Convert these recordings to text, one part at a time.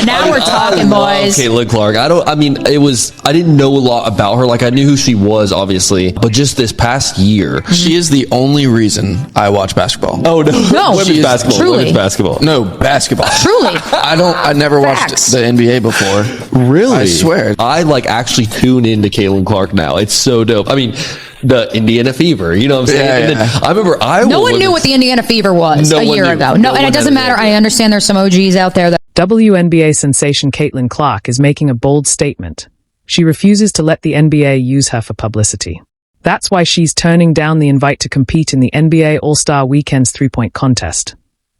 Now we're talking, boys. Caitlin Clark. I didn't know a lot about her. Like, I knew who she was, obviously, but just this past year. She is the only reason I watch basketball. Oh, no. Women's basketball. Truly. Women's basketball. No, basketball. Truly. I never watched the NBA before. Really? I swear. I actually tune into Caitlin Clark now. It's so dope. I mean, the Indiana Fever, you know what I'm saying? Yeah, and then I remember no one knew what the Indiana Fever was a year ago. No, and it doesn't matter. I understand there's some OGs out there that WNBA sensation Caitlin Clark is making a bold statement. She refuses to let the NBA use her for publicity. That's why she's turning down the invite to compete in the NBA All-Star Weekend's three-point contest.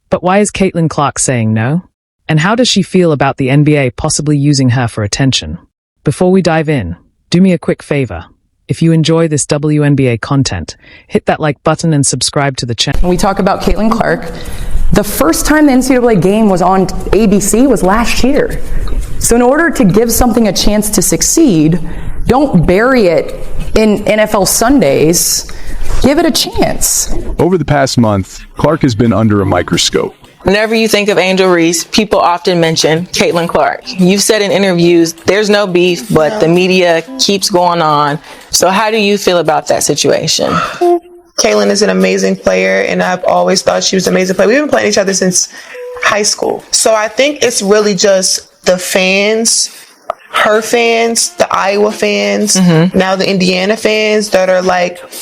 But why is Caitlin Clark saying no? And how does she feel about the NBA possibly using her for attention? Before we dive in, do me a quick favor. If you enjoy this WNBA content, hit that like button and subscribe to the channel. We talk about Caitlin Clark. The first time the NCAA game was on ABC was last year. So in order to give something a chance to succeed, don't bury it in NFL Sundays. Give it a chance. Over the past month, Clark has been under a microscope. Whenever you think of Angel Reese, people often mention Caitlin Clark. You've said in interviews, there's no beef, but the media keeps going on. So how do you feel about that situation? Caitlin is an amazing player, and I've always thought she was an amazing player. We've been playing each other since high school. So I think it's really just the fans, her fans, the Iowa fans, now the Indiana fans that are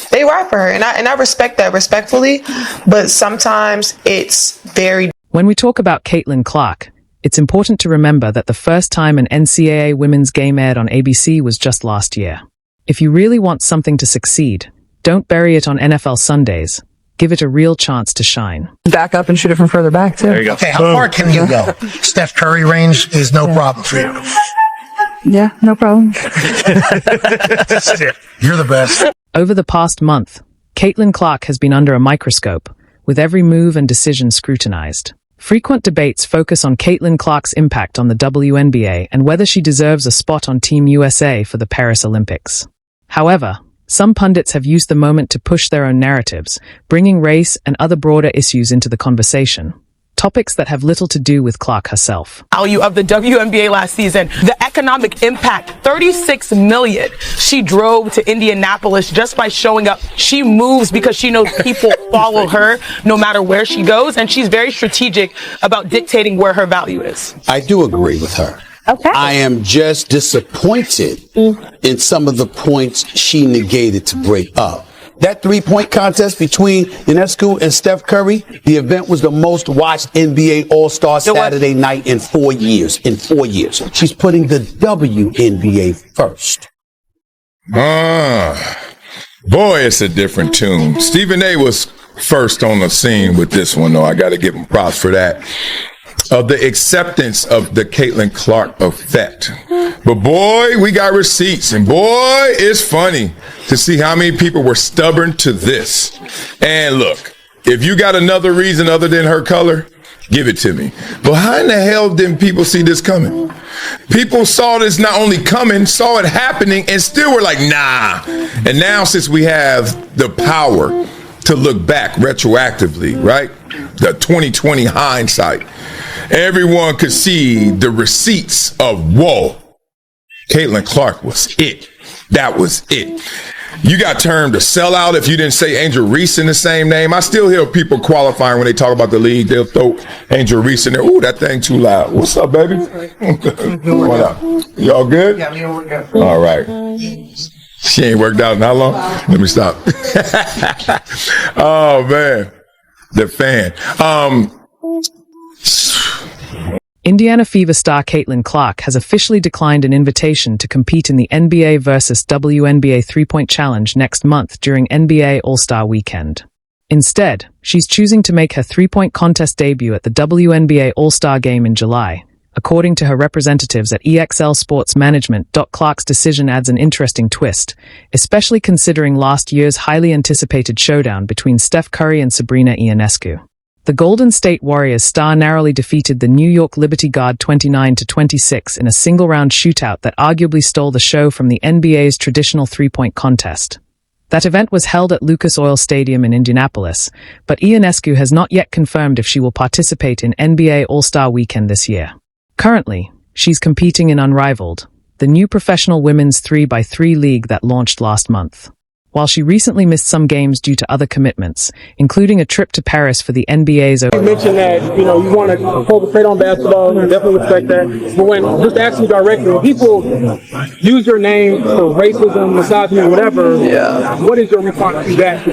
they ride for her. And I respect that respectfully, but sometimes it's very. When we talk about Caitlin Clark, it's important to remember that the first time an NCAA women's game aired on ABC was just last year. If you really want something to succeed, don't bury it on NFL Sundays. Give it a real chance to shine. Back up and shoot it from further back, too. There you go. Okay, how far can you go? Steph Curry range is no problem for you. Yeah, no problem. You're the best. Over the past month, Caitlin Clark has been under a microscope, with every move and decision scrutinized. Frequent debates focus on Caitlin Clark's impact on the WNBA and whether she deserves a spot on Team USA for the Paris Olympics. However, some pundits have used the moment to push their own narratives, bringing race and other broader issues into the conversation. Topics that have little to do with Clark herself. Value of the WNBA last season, the economic impact, $36 million. She drove to Indianapolis just by showing up. She moves because she knows people follow her no matter where she goes, and she's very strategic about dictating where her value is. I do agree with her. Okay. I am just disappointed in some of the points she negated to break up. That three-point contest between Ionescu and Steph Curry, the event was the most watched NBA All-Star Saturday night in 4 years. She's putting the WNBA first. Boy, it's a different tune. Stephen A was first on the scene with this one, though. I got to give him props for that. The acceptance of the Caitlin Clark effect. But boy, we got receipts, and boy, it's funny to see how many people were stubborn to this. And look, if you got another reason other than her color, give it to me. But how in the hell didn't people see this coming? People saw this not only coming, saw it happening, and still were like, nah. And now, since we have the power to look back retroactively, right? The 2020 hindsight. Everyone could see the receipts of, whoa, Caitlin Clark was it. That was it. You got termed a sellout if you didn't say Angel Reese in the same name. I still hear people qualifying when they talk about the league. They'll throw Angel Reese in there. Ooh, that thing too loud. What's up, baby? What up? Y'all good? Yeah, we're good. All right. She ain't worked out in how long? Let me stop. Oh, man. The fan. Indiana Fever star Caitlin Clark has officially declined an invitation to compete in the NBA versus WNBA three-point challenge next month during NBA All-Star Weekend. Instead, she's choosing to make her three-point contest debut at the WNBA All-Star Game in July. According to her representatives at EXL Sports Management, Clark's decision adds an interesting twist, especially considering last year's highly anticipated showdown between Steph Curry and Sabrina Ionescu. The Golden State Warriors star narrowly defeated the New York Liberty Guard 29-26 in a single-round shootout that arguably stole the show from the NBA's traditional three-point contest. That event was held at Lucas Oil Stadium in Indianapolis, but Ionescu has not yet confirmed if she will participate in NBA All-Star Weekend this year. Currently, she's competing in Unrivaled, the new professional women's 3x3 league that launched last month. While she recently missed some games due to other commitments, including a trip to Paris for the NBA's... You mentioned that, you want to hold the plate on basketball, and definitely respect that. But when, just to ask you directly, when people use your name for racism, misogyny, whatever, what is your response to that?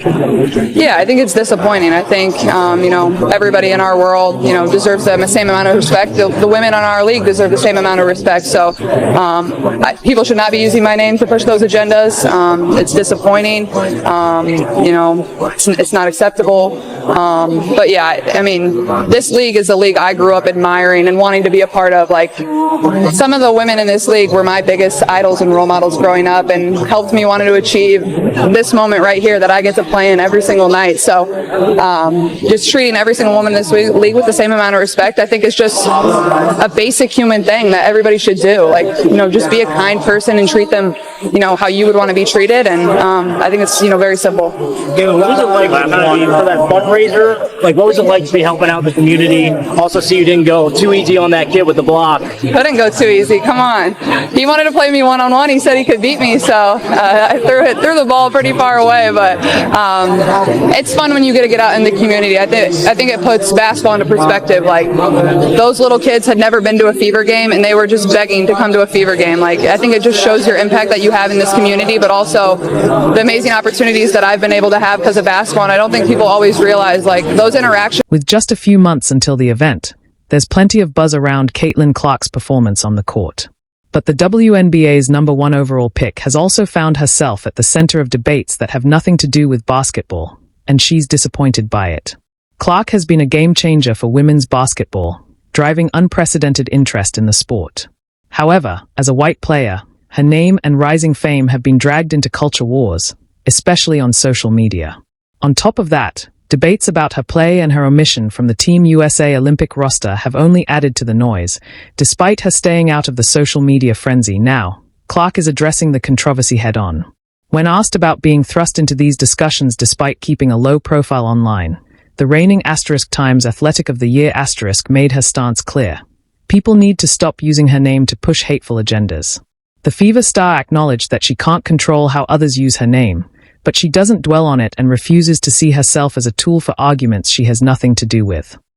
Yeah, I think it's disappointing. I think, everybody in our world, deserves the same amount of respect. The women on our league deserve the same amount of respect. So people should not be using my name to push those agendas. It's disappointing. It's not acceptable. But yeah, I mean, this league is a league I grew up admiring and wanting to be a part of. Like, some of the women in this league were my biggest idols and role models growing up and helped me want to achieve this moment right here that I get to play in every single night. So just treating every single woman in this league with the same amount of respect, I think is just a basic human thing that everybody should do. Like, just be a kind person and treat them, how you would want to be treated. And I think it's, very simple. What was it like for that fundraiser? Like, what was it like to be helping out the community? Also, see you didn't go too easy on that kid with the block. Couldn't go too easy. Come on. He wanted to play me one-on-one. He said he could beat me, so I threw the ball pretty far away. But it's fun when you get to get out in the community. I think it puts basketball into perspective. Like, those little kids had never been to a Fever game, and they were just begging to come to a Fever game. Like, I think it just shows your impact that you have in this community, but also the amazing opportunities that I've been able to have because of basketball. And I don't think people always realize, like, those interactions. With just a few months until the event, there's plenty of buzz around Caitlin Clark's performance on the court. But the WNBA's #1 overall pick has also found herself at the center of debates that have nothing to do with basketball, and she's disappointed by it. Clark has been a game changer for women's basketball, driving unprecedented interest in the sport. However, as a white player, her name and rising fame have been dragged into culture wars, especially on social media. On top of that, debates about her play and her omission from the Team USA Olympic roster have only added to the noise. Despite her staying out of the social media frenzy now, Clark is addressing the controversy head-on. When asked about being thrust into these discussions despite keeping a low profile online, the reigning *Times Athletic of the Year * made her stance clear. People need to stop using her name to push hateful agendas. The Fever star acknowledged that she can't control how others use her name, but she doesn't dwell on it and refuses to see herself as a tool for arguments she has nothing to do with.